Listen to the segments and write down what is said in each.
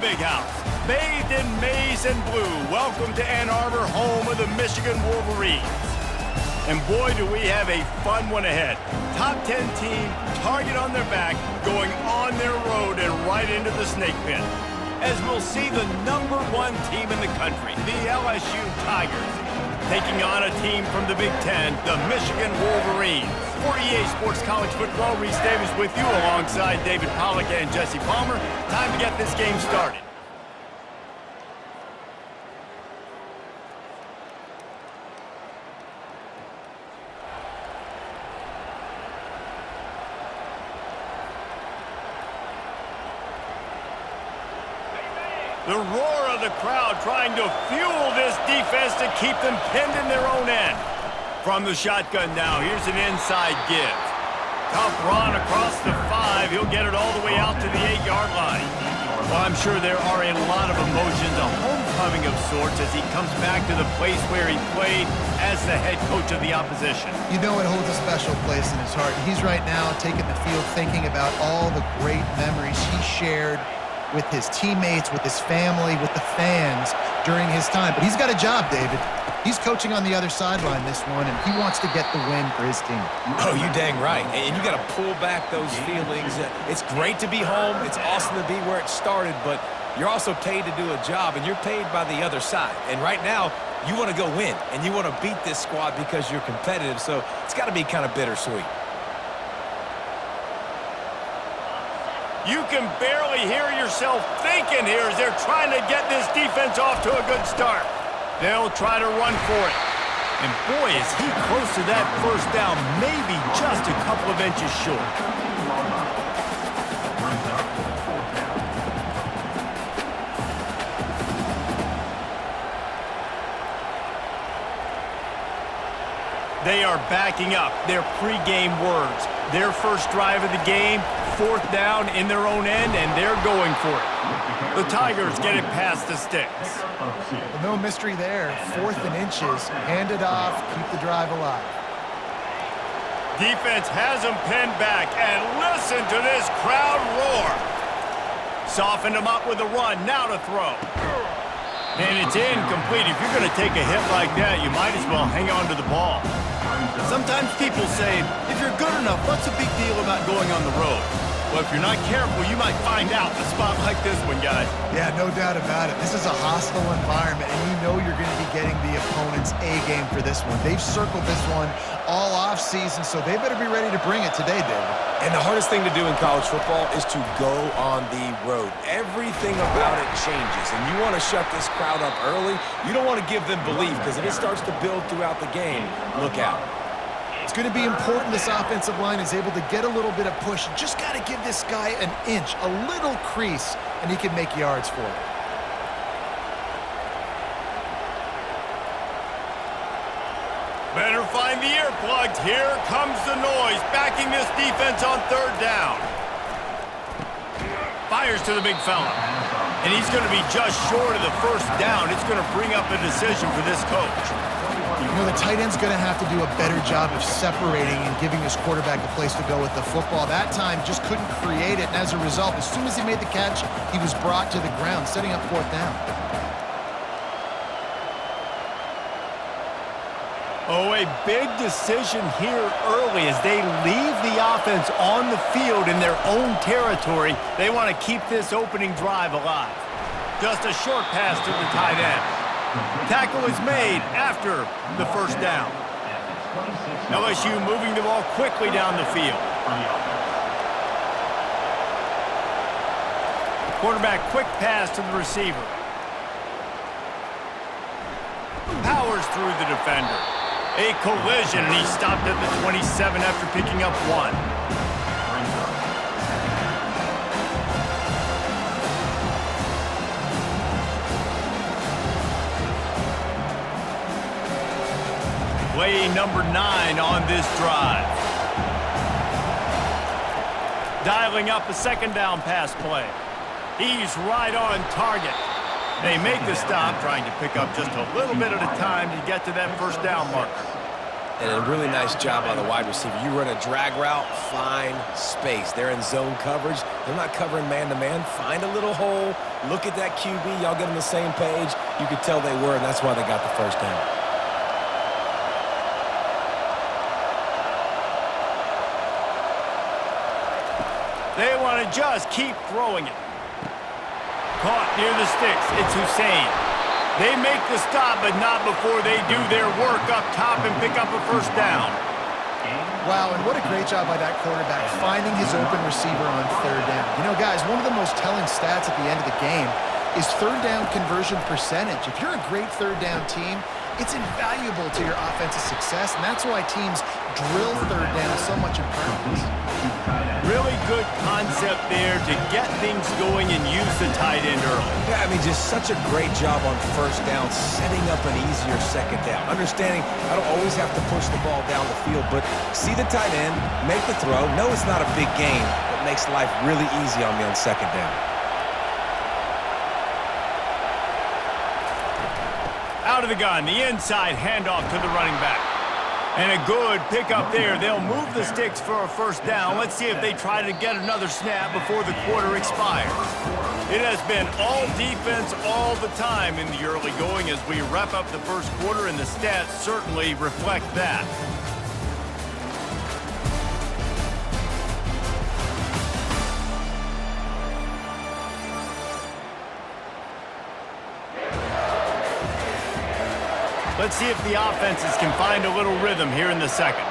Big House, bathed in maize and blue. Welcome to Ann Arbor, home of the Michigan Wolverines. And boy, do we have a fun one ahead. Top 10 team, target on their back, going on their road and right into the snake pit. As we'll see the #1 team in the country, the LSU Tigers, taking on a team from the Big Ten, the Michigan Wolverines. For EA Sports College Football, Reese Davis with you alongside David Pollack and Jesse Palmer. Time to get this game started. The roar of the crowd trying to fuel this defense to keep them pinned in their own end. From the shotgun now, here's an inside give. Tough run across the 5. He'll get it all the way out to the 8-yard line. Well, I'm sure there are a lot of emotions, a homecoming of sorts as he comes back to the place where he played as the head coach of the opposition. You know it holds a special place in his heart. He's right now taking the field thinking about all the great memories he shared with his teammates, with his family, with the fans during his time. But he's got a job, David. He's coaching on the other sideline this one, and he wants to get the win for his team. Oh, you dang right. And you got to pull back those feelings. It's great to be home. It's awesome to be where it started, but you're also paid to do a job, and you're paid by the other side. And right now, you want to go win, and you want to beat this squad because you're competitive, so it's got to be kind of bittersweet. You can barely hear yourself thinking here as they're trying to get this defense off to a good start. They'll try to run for it. And boy, is he close to that first down, maybe just a couple of inches short. They are backing up their pregame words. Their first drive of the game, 4th down in their own end, and they're going for it. The Tigers get it past the sticks. Well, no mystery there. 4th and inches. Hand it off. Keep the drive alive. Defense has them pinned back, and listen to this crowd roar. Softened them up with a run. Now to throw. And it's incomplete. If you're going to take a hit like that, you might as well hang on to the ball. Sometimes people say, if you're good enough, what's the big deal about going on the road? Well, if you're not careful, you might find out in a spot like this one, guys. Yeah, no doubt about it. This is a hostile environment, and you know you're going to be getting the opponent's A-game for this one. They've circled this one all off-season, so they better be ready to bring it today, David. And the hardest thing to do in college football is to go on the road. Everything about it changes, and you want to shut this crowd up early. You don't want to give them belief, because if it starts to build throughout the game, look out. It's going to be important this offensive line is able to get a little bit of push. Just got to give this guy an inch, a little crease, and he can make yards for it. Better find the earplugs. Here comes the noise, backing this defense on 3rd down. Fires to the big fella. And he's going to be just short of the 1st down. It's going to bring up a decision for this coach. You know, the tight end's going to have to do a better job of separating and giving his quarterback a place to go with the football. That time just couldn't create it, and as a result, as soon as he made the catch, he was brought to the ground, setting up 4th down. Oh, a big decision here early as they leave the offense on the field in their own territory. They want to keep this opening drive alive. Just a short pass to the tight end. Tackle is made after the 1st down. LSU moving the ball quickly down the field. Quarterback quick pass to the receiver. Powers through the defender. A collision, and he stopped at the 27 after picking up 1. Play number 9 on this drive. Dialing up a 2nd down pass play. He's right on target. They make the stop, trying to pick up just a little bit at a time to get to that 1st down marker. And a really nice job by the wide receiver. You run a drag route, find space. They're in zone coverage. They're not covering man-to-man. Find a little hole. Look at that QB. Y'all get on the same page. You could tell they were, and that's why they got the first down. They want to just keep throwing it. Caught near the sticks. It's Hussein. They make the stop, but not before they do their work up top and pick up a first down. Wow, and what a great job by that quarterback finding his open receiver on third down. You know, guys, one of the most telling stats at the end of the game is third down conversion percentage. If you're a great third down team, it's invaluable to your offensive success, and that's why teams drill third down so much in practice. Really good concept there to get things going and use the tight end early. Yeah, I mean, just such a great job on first down, setting up an easier second down. Understanding I don't always have to push the ball down the field, but see the tight end, make the throw. No, it's not a big game, but makes life really easy on me on second down. Out of the gun, the inside handoff to the running back. And a good pickup there. They'll move the sticks for a first down. Let's see if they try to get another snap before the quarter expires. It has been all defense all the time in the early going as we wrap up the first quarter, and the stats certainly reflect that. Let's see if the offenses can find a little rhythm here in the second.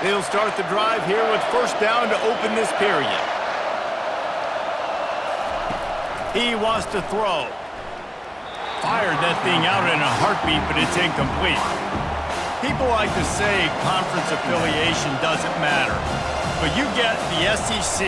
They'll start the drive here with first down to open this period. He wants to throw. Fired that thing out in a heartbeat, but it's incomplete. People like to say conference affiliation doesn't matter, but you get the SEC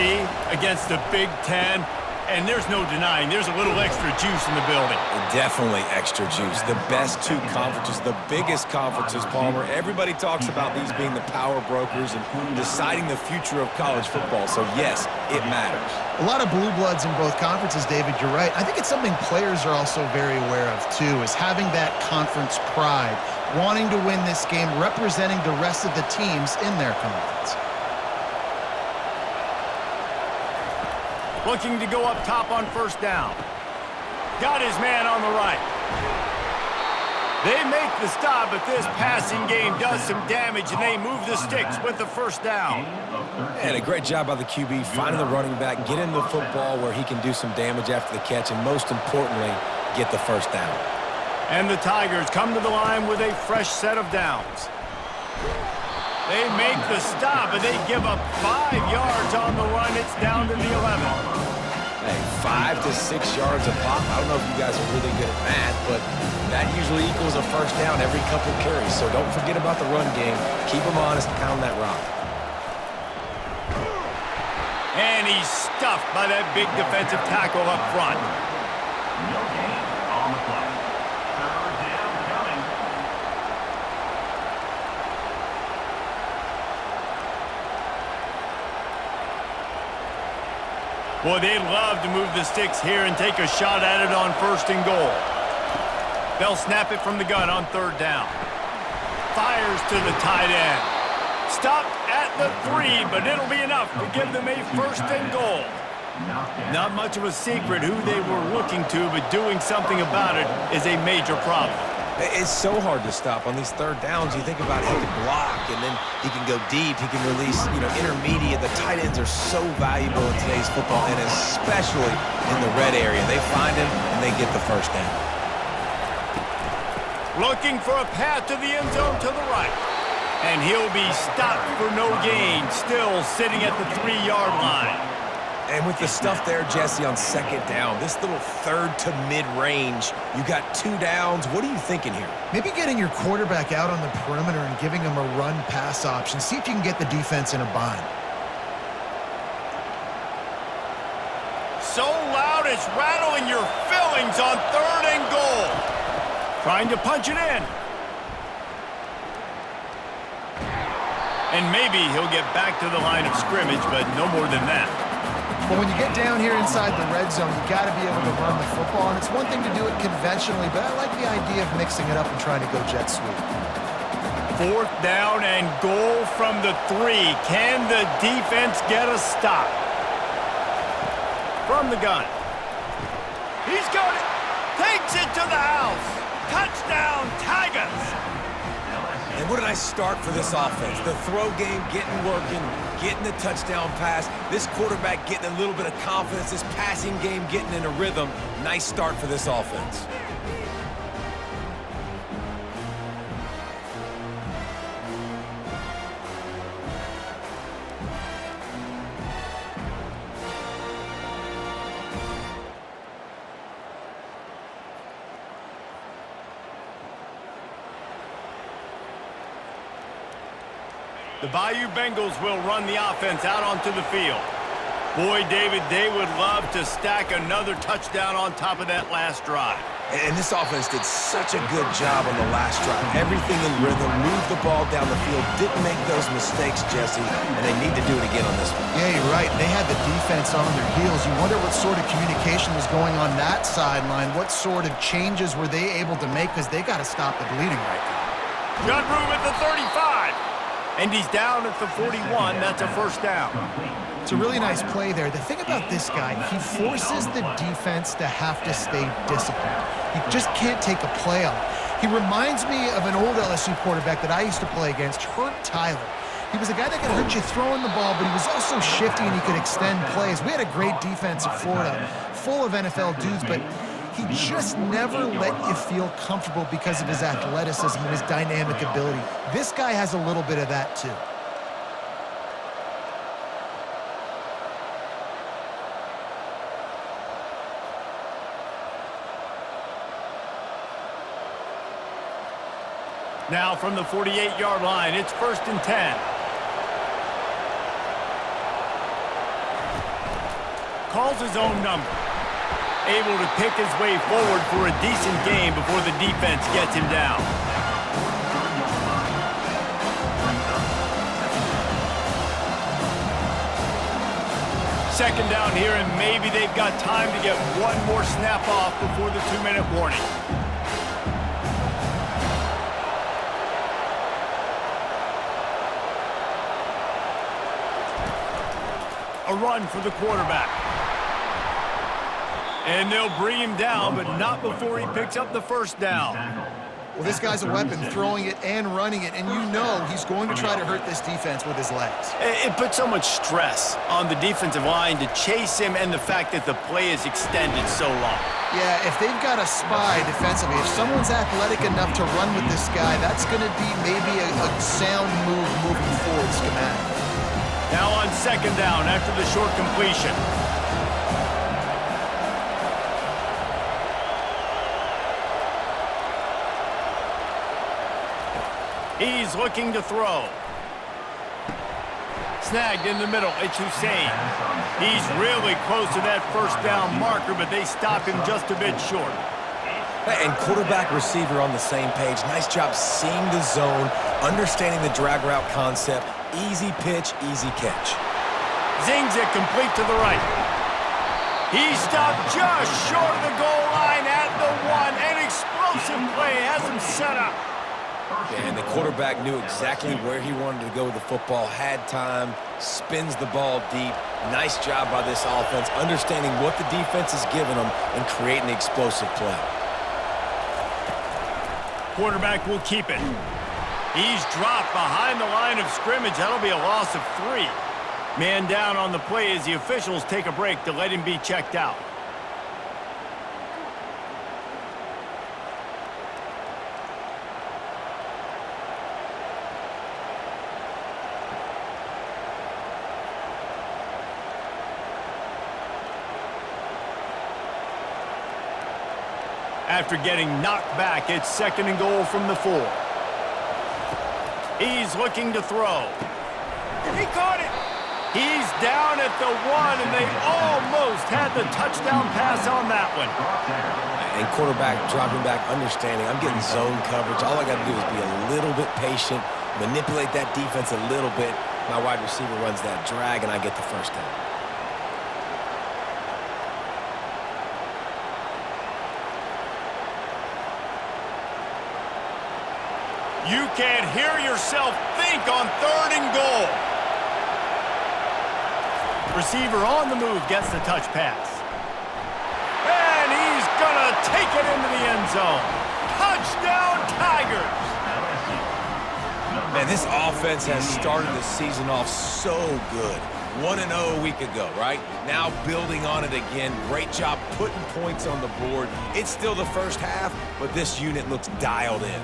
against the Big Ten, and there's no denying there's a little extra juice in the building. Definitely extra juice. The best two conferences, the biggest conferences, Palmer. Everybody talks about these being the power brokers and deciding the future of college football, so yes, it matters. A lot of blue bloods in both conferences, David, you're right. I think it's something players are also very aware of, too, is having that conference pride, wanting to win this game, representing the rest of the teams in their conference. Looking to go up top on first down. Got his man on the right. They make the stop, but this passing game does some damage, and they move the sticks with the first down. And a great job by the QB, finding the running back, get him the football where he can do some damage after the catch, and most importantly, get the first down. And the Tigers come to the line with a fresh set of downs. They make the stop, and they give up 5 yards on the run. It's down to the 11. Hey, 5 to 6 yards a pop. I don't know if you guys are really good at math, but that usually equals a first down every couple carries. So don't forget about the run game. Keep them honest, pound that rock. And he's stuffed by that big defensive tackle up front. No gain on the play. Third down coming. Boy, they'd love to move the sticks here and take a shot at it on first and goal. They'll snap it from the gun on third down. Fires to the tight end. Stopped at the 3, but it'll be enough to give them a first and goal. Not much of a secret who they were looking to, but doing something about it is a major problem. It's so hard to stop on these third downs. You think about he can block, and then he can go deep. He can release, intermediate. The tight ends are so valuable in today's football, and especially in the red area. They find him, and they get the first down. Looking for a path to the end zone to the right. And he'll be stopped for no gain, still sitting at the 3-yard line. And with the stuff there, Jesse, on second down, this little third to mid-range, you got 2 downs. What are you thinking here? Maybe getting your quarterback out on the perimeter and giving him a run-pass option. See if you can get the defense in a bind. So loud it's rattling your fillings on third and goal. Trying to punch it in. And maybe he'll get back to the line of scrimmage, but no more than that. But when you get down here inside the red zone, you got to be able to run the football. And it's one thing to do it conventionally, but I like the idea of mixing it up and trying to go jet sweep. 4th down and goal from the 3. Can the defense get a stop? From the gun. He's got it. Takes it to the house. Touchdown, Tigers. And what a nice start for this offense. The throw game getting working, getting the touchdown pass. This quarterback getting a little bit of confidence. This passing game getting in a rhythm. Nice start for this offense. The Bayou Bengals will run the offense out onto the field. Boy, David, they would love to stack another touchdown on top of that last drive. And this offense did such a good job on the last drive. Everything in rhythm, moved the ball down the field, didn't make those mistakes, Jesse, and they need to do it again on this one. Yeah, you're right. They had the defense on their heels. You wonder what sort of communication was going on that sideline. What sort of changes were they able to make, because they got to stop the bleeding right now. Got room at the 35. And he's down at the 41. That's a first down. It's a really nice play there. The thing about this guy, he forces the defense to have to stay disciplined. He just can't take a play off. He reminds me of an old LSU quarterback that I used to play against, Hurt Tyler. He was a guy that could hurt you throwing the ball, but he was also shifty and he could extend plays. We had a great defense at Florida, full of NFL dudes, but he just never let you feel comfortable because of his athleticism and his dynamic ability. This guy has a little bit of that too. Now from the 48-yard line, it's 1st and 10. Calls his own number. Able to pick his way forward for a decent game before the defense gets him down. Second down here, and maybe they've got time to get one more snap off before the 2-minute warning. A run for the quarterback. And they'll bring him down, but not before he picks up the first down. Well, this guy's a weapon, throwing it and running it, and you know he's going to try to hurt this defense with his legs. It puts so much stress on the defensive line to chase him, and the fact that the play is extended so long. Yeah, if they've got a spy defensively, if someone's athletic enough to run with this guy, that's going to be maybe a sound move moving forward schematically. Now on second down after the short completion. He's looking to throw. Snagged in the middle, it's Hussein. He's really close to that first down marker, but they stop him just a bit short. And quarterback receiver on the same page. Nice job seeing the zone, understanding the drag route concept. Easy pitch, easy catch. Zings it complete to the right. He stopped just short of the goal line at the 1. An explosive play has him set up. And the quarterback knew exactly where he wanted to go with the football, had time, spins the ball deep. Nice job by this offense, understanding what the defense is giving them and creating the explosive play. Quarterback will keep it. He's dropped behind the line of scrimmage. That'll be a loss of 3. Man down on the play as the officials take a break to let him be checked out. After getting knocked back, it's 2nd and goal from the 4. He's looking to throw. He caught it. He's down at the 1, and they almost had the touchdown pass on that one. And quarterback dropping back, understanding I'm getting zone coverage. All I got to do is be a little bit patient manipulate that defense a little bit. My wide receiver runs that drag, and I get the first down. You can't hear yourself think on 3rd and goal. Receiver on the move gets the touch pass. And he's gonna take it into the end zone. Touchdown, Tigers! Man, this offense has started the season off so good. 1-0 a week ago, right? Now building on it again. Great job putting points on the board. It's still the first half, but this unit looks dialed in.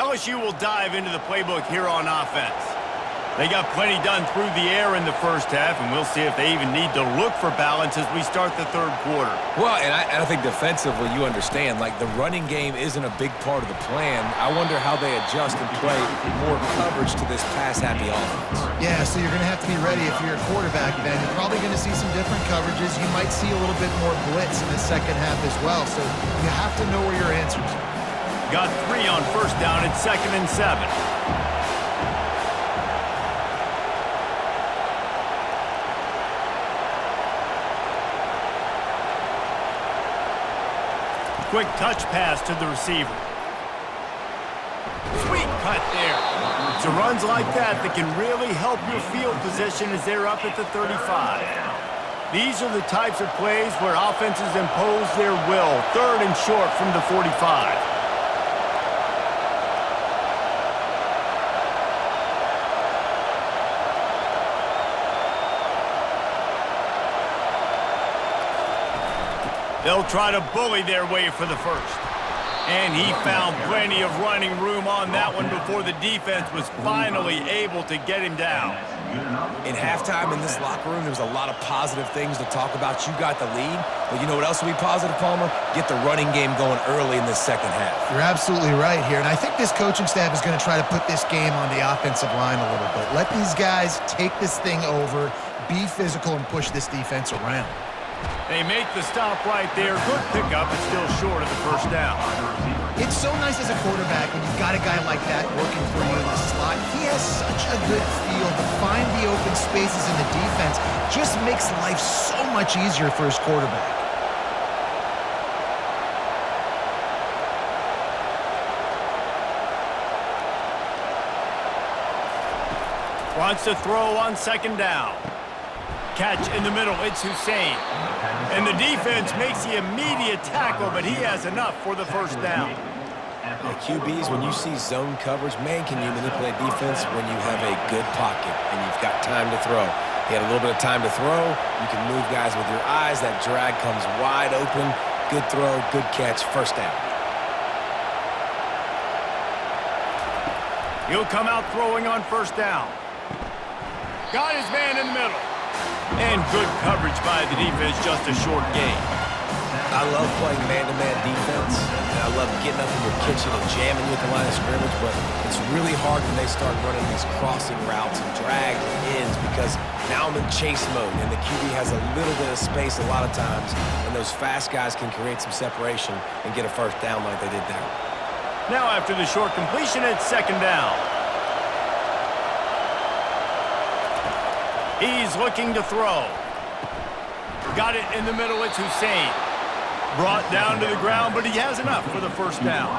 LSU will dive into the playbook here on offense. They got plenty done through the air in the first half, and we'll see if they even need to look for balance as we start the 3rd quarter. Well, and I think defensively, you understand, like the running game isn't a big part of the plan. I wonder how they adjust and play more coverage to this pass-happy offense. Yeah, so you're going to have to be ready if you're a quarterback, then. You're probably going to see some different coverages. You might see a little bit more blitz in the second half as well, so you have to know where your answers are. Got 3 on 1st down at 2nd and 7. Quick touch pass to the receiver. Sweet cut there. It's runs like that can really help your field position as they're up at the 35. These are the types of plays where offenses impose their will. 3rd and short from the 45. They'll try to bully their way for the first. And he found plenty of running room on that one before the defense was finally able to get him down. In halftime in this locker room, there was a lot of positive things to talk about. You got the lead, but you know what else will be positive, Palmer? Get the running game going early in this second half. You're absolutely right here, and I think this coaching staff is going to try to put this game on the offensive line a little bit. Let these guys take this thing over, be physical, and push this defense around. They make the stop right there. Good pickup, but still short of the first down. It's so nice as a quarterback when you've got a guy like that working for you in the slot. He has such a good feel to find the open spaces in the defense. Just makes life so much easier for his quarterback. Wants to throw on 2nd down. Catch in the middle, it's Hussein. And the defense makes the immediate tackle, but he has enough for the first down. Now, QBs, when you see zone coverage, man, can you manipulate defense when you have a good pocket and you've got time to throw. He had a little bit of time to throw. You can move guys with your eyes. That drag comes wide open. Good throw, good catch, first down. He'll come out throwing on first down. Got his man in the middle. And good coverage by the defense, just a short gain. I love playing man-to-man defense, and I love getting up in your kitchen and jamming you at the line of scrimmage, but it's really hard when they start running these crossing routes and drags and ends because now I'm in chase mode, and the QB has a little bit of space a lot of times, and those fast guys can create some separation and get a first down like they did there. Now after the short completion, it's second down. He's looking to throw. Got it in the middle, it's Hussein. Brought down to the ground, but he has enough for the first down.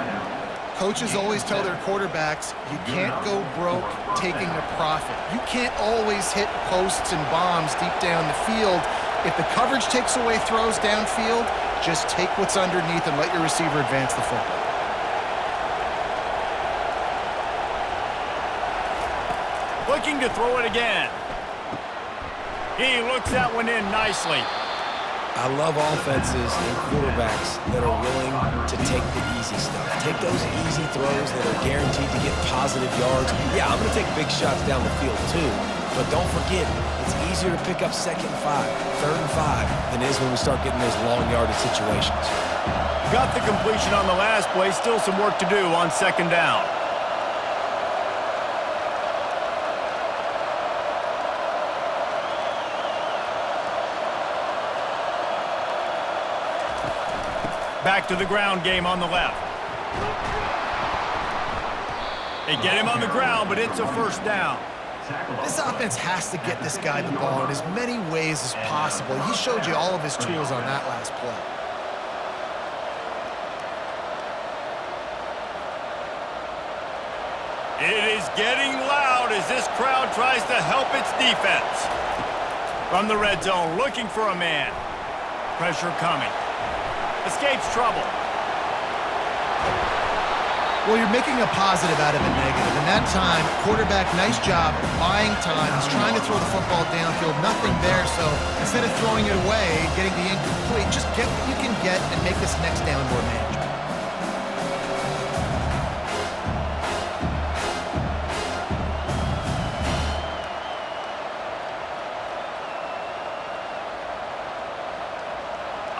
Coaches always tell their quarterbacks, you can't go broke taking a profit. You can't always hit posts and bombs deep down the field. If the coverage takes away throws downfield, just take what's underneath and let your receiver advance the football. Looking to throw it again. He looks that one in nicely. I love offenses and quarterbacks that are willing to take the easy stuff. Take those easy throws that are guaranteed to get positive yards. Yeah, I'm going to take big shots down the field too, but don't forget, it's easier to pick up 2nd and 5, 3rd and 5 than it is when we start getting those long yardage situations. Got the completion on the last play, still some work to do on second down. Back to the ground game on the left. They get him on the ground, but it's a first down. This offense has to get this guy the ball in as many ways as possible. He showed you all of his tools on that last play. It is getting loud as this crowd tries to help its defense. From the red zone, looking for a man. Pressure coming. Escapes trouble. Well, you're making a positive out of a negative. In that time, quarterback, nice job buying time. He's trying to throw the football downfield. Nothing there, so instead of throwing it away, getting the incomplete, just get what you can get and make this next down more manageable.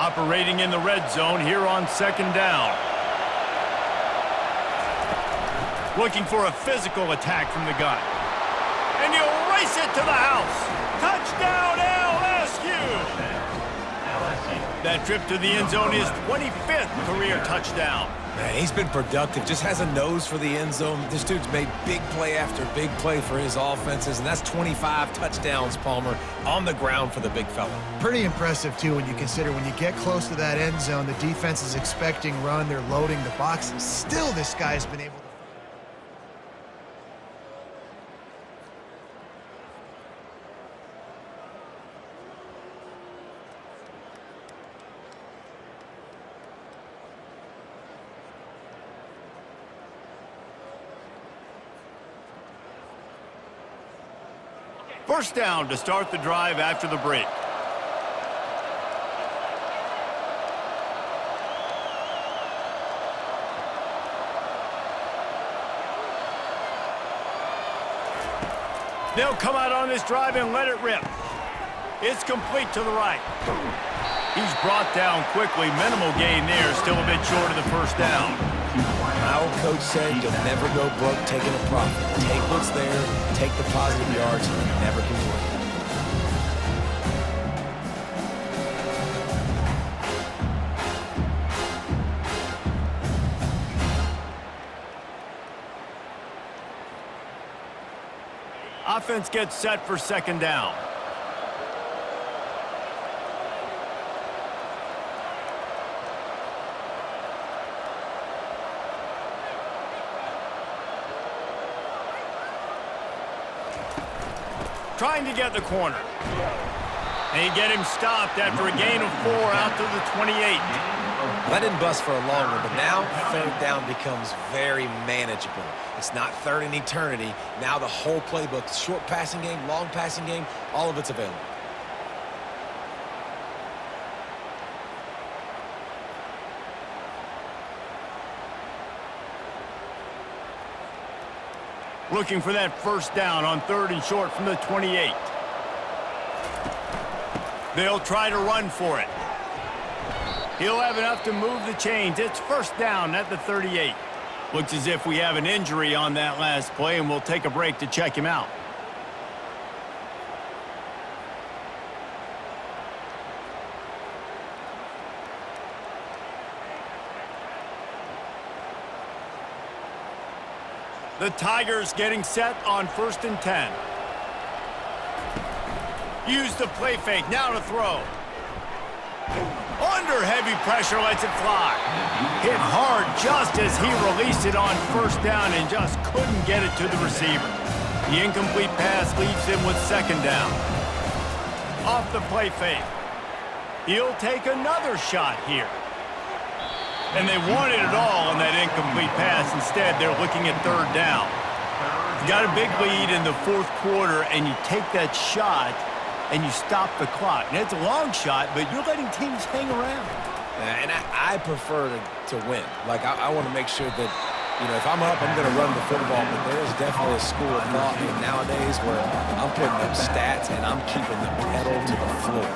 Operating in the red zone here on second down. Looking for a physical attack from the gun. And you'll race it to the house. Touchdown, LSU! That trip to the end zone is 25th career touchdown. Man, he's been productive, just has a nose for the end zone. This dude's made big play after big play for his offenses, and that's 25 touchdowns, Palmer, on the ground for the big fella. Pretty impressive, too, when you consider when you get close to that end zone, the defense is expecting run, they're loading the box. Still, this guy's been able to... First down to start the drive after the break. They'll come out on this drive and let it rip. It's complete to the right. He's brought down quickly. Minimal gain there. Still a bit short of the first down. My old coach said you'll never go broke taking a profit. Take what's there, take the positive yards, and never complain. Offense gets set for second down. Trying to get the corner. They get him stopped after a gain of 4 out to the 28. That didn't bust for a long one, but now third down becomes very manageable. It's not third in eternity. Now the whole playbook, short passing game, long passing game, all of it's available. Looking for that first down on 3rd and short from the 28. They'll try to run for it. He'll have enough to move the chains. It's first down at the 38. Looks as if we have an injury on that last play, and we'll take a break to check him out. The Tigers getting set on 1st and 10. Use the play fake, now to throw. Under heavy pressure, lets it fly. Hit hard just as he released it on first down and just couldn't get it to the receiver. The incomplete pass leaves him with 2nd down. Off the play fake. He'll take another shot here. And they wanted it all on that incomplete pass. Instead, they're looking at 3rd down. You got a big lead in the 4th quarter, and you take that shot, and you stop the clock. And it's a long shot, but you're letting teams hang around. And I prefer to win. Like, I want to make sure that, you know, if I'm up, I'm going to run the football, but there's definitely a school of thought nowadays where I'm putting up stats and I'm keeping the pedal to the floor.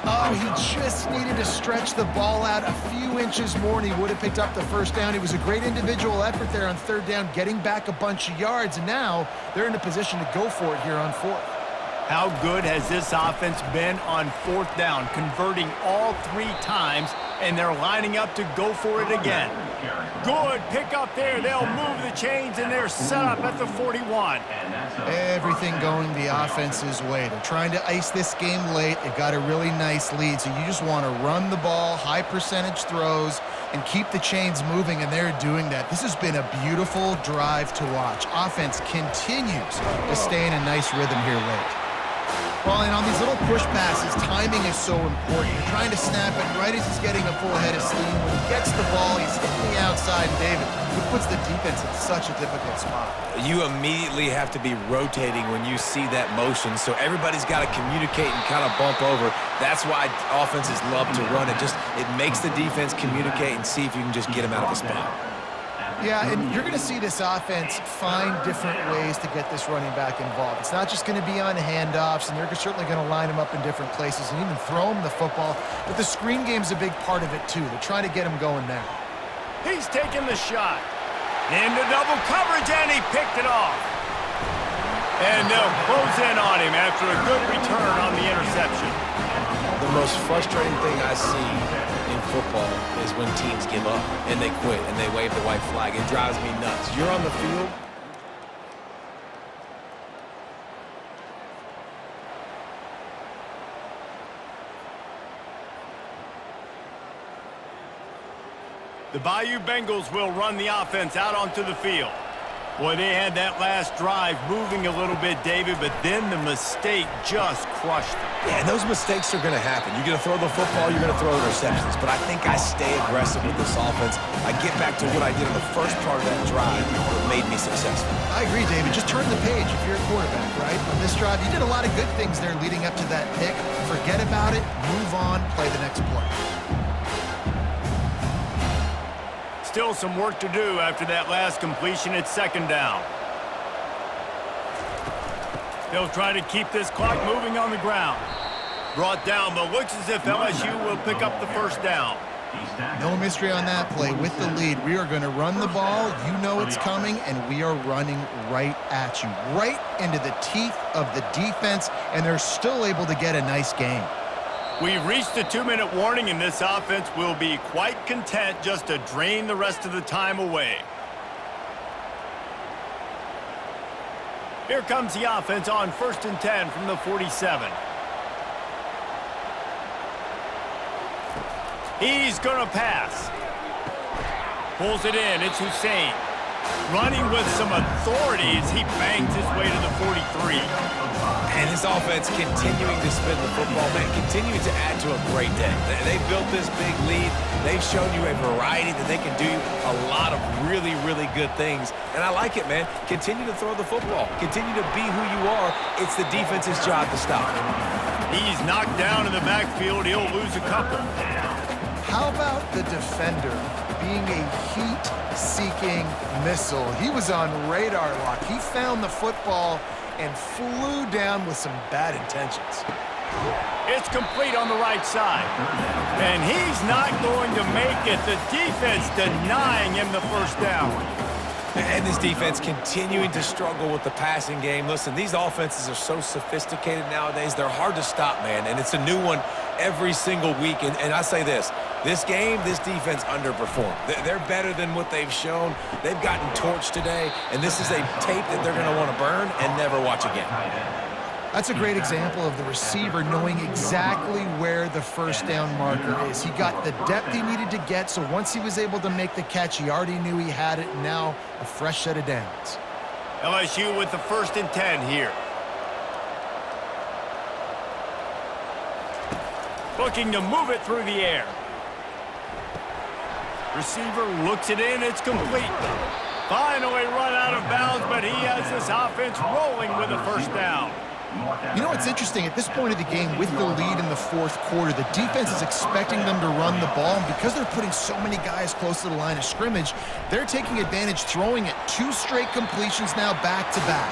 Oh, he just needed to stretch the ball out a few inches more, and he would have picked up the first down. It was a great individual effort there on 3rd down, getting back a bunch of yards, and now they're in a position to go for it here on 4th. How good has this offense been on 4th down, converting all 3 times, and they're lining up to go for it again. Good pick up there. They'll move the chains, and they're set up at the 41. Everything going the offense's way. They're trying to ice this game late. They've got a really nice lead, so you just want to run the ball, high percentage throws, and keep the chains moving, and they're doing that. This has been a beautiful drive to watch. Offense continues to stay in a nice rhythm here late. Well, and on these little push passes, timing is so important. You're trying to snap it right as he's getting a full head of steam. When he gets the ball, he's hitting the outside, and David, he puts the defense in such a difficult spot. You immediately have to be rotating when you see that motion, so everybody's got to communicate and kind of bump over. That's why offenses love to run it. It makes the defense communicate and see if you can just get him out of the spot. Yeah, and you're going to see this offense find different ways to get this running back involved. It's not just going to be on handoffs, and they're certainly going to line him up in different places and even throw him the football. But the screen game's a big part of it, too. They're trying to get him going there. He's taking the shot. Into double coverage, and he picked it off. And they'll close in on him after a good return on the interception. The most frustrating thing I see in football is when teams give up and they quit and they wave the white flag. It drives me nuts. You're on the field. The Bayou Bengals will run the offense out onto the field. Boy, they had that last drive moving a little bit, David, but then the mistake just crushed them. Yeah, and those mistakes are going to happen. You're going to throw the football, you're going to throw interceptions. But I think I stay aggressive with this offense. I get back to what I did in the first part of that drive that made me successful. I agree, David. Just turn the page if you're a quarterback, right? On this drive, you did a lot of good things there leading up to that pick. Forget about it, move on, play the next play. Still some work to do after that last completion at 2nd down. They'll try to keep this clock moving on the ground. Brought down, but looks as if LSU will pick up the first down. No mystery on that play. With the lead, we are going to run the ball. You know it's coming, and we are running right at you, right into the teeth of the defense, and they're still able to get a nice game. We've reached the 2-minute warning, and this offense will be quite content just to drain the rest of the time away. Here comes the offense on 1st and 10 from the 47. He's going to pass. Pulls it in. It's Hussein. Running with some authority as he bangs his way to the 43. And this offense continuing to spin the football, man, continuing to add to a great day. They've built this big lead. They've shown you a variety that they can do a lot of really, really good things. And I like it, man. Continue to throw the football. Continue to be who you are. It's the defense's job to stop it. He's knocked down in the backfield. He'll lose a couple. How about the defender being a heat heat-seeking missile. He was on radar lock. He found the football and flew down with some bad intentions. It's complete on the right side. And he's not going to make it. The defense denying him the first down. And this defense continuing to struggle with the passing game. Listen, these offenses are so sophisticated nowadays. They're hard to stop, man. And it's a new one every single week. And I say this game, this defense underperformed. They're better than what they've shown. They've gotten torched today. And this is a tape that they're going to want to burn and never watch again. That's a great example of the receiver knowing exactly where the first down marker is. He got the depth he needed to get, so once he was able to make the catch, he already knew he had it, and now a fresh set of downs. LSU with the 1st and 10 here. Looking to move it through the air. Receiver looks it in, it's complete. Finally run out of bounds, but he has this offense rolling with a first down. You know what's interesting? At this point of the game, with the lead in the 4th quarter, the defense is expecting them to run the ball, and because they're putting so many guys close to the line of scrimmage, they're taking advantage, throwing it 2 straight completions now back-to-back.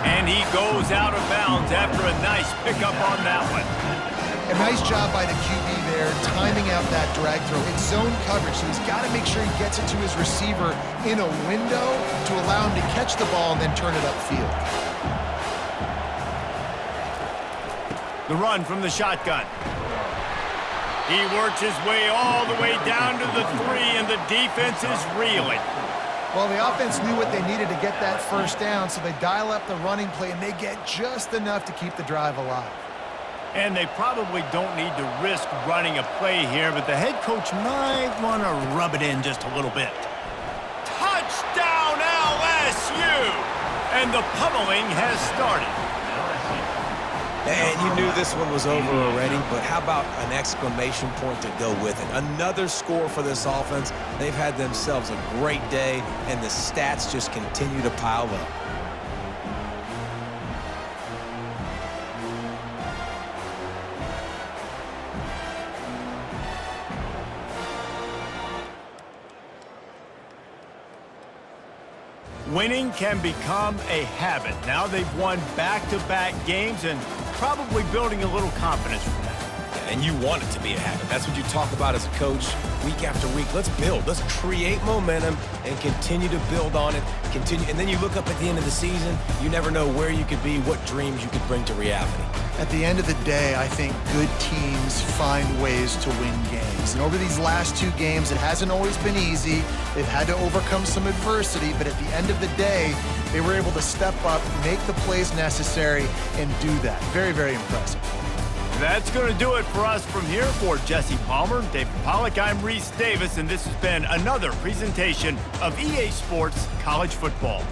And he goes out of bounds after a nice pickup on that one. A nice job by the QB there, timing out that drag throw. It's zone coverage, so he's got to make sure he gets it to his receiver in a window to allow him to catch the ball and then turn it upfield. The run from the shotgun. He works his way all the way down to the 3, and the defense is reeling. Well, the offense knew what they needed to get that first down, so they dial up the running play, and they get just enough to keep the drive alive. And they probably don't need to risk running a play here, but the head coach might want to rub it in just a little bit. Touchdown, LSU! And the pummeling has started. And you knew this one was over already, but how about an exclamation point to go with it? Another score for this offense. They've had themselves a great day, and the stats just continue to pile up. Winning can become a habit. Now they've won back-to-back games and probably building a little confidence from that. And you want it to be a habit. That's what you talk about as a coach week after week. Let's build. Let's create momentum and continue to build on it. And then you look up at the end of the season, you never know where you could be, what dreams you could bring to reality. At the end of the day, I think good teams find ways to win games. And over these last 2 games, it hasn't always been easy. They've had to overcome some adversity, but at the end of the day, they were able to step up, make the plays necessary, and do that. Very, very impressive. That's going to do it for us from here. For Jesse Palmer, David Pollack, I'm Reese Davis, and this has been another presentation of EA Sports College Football.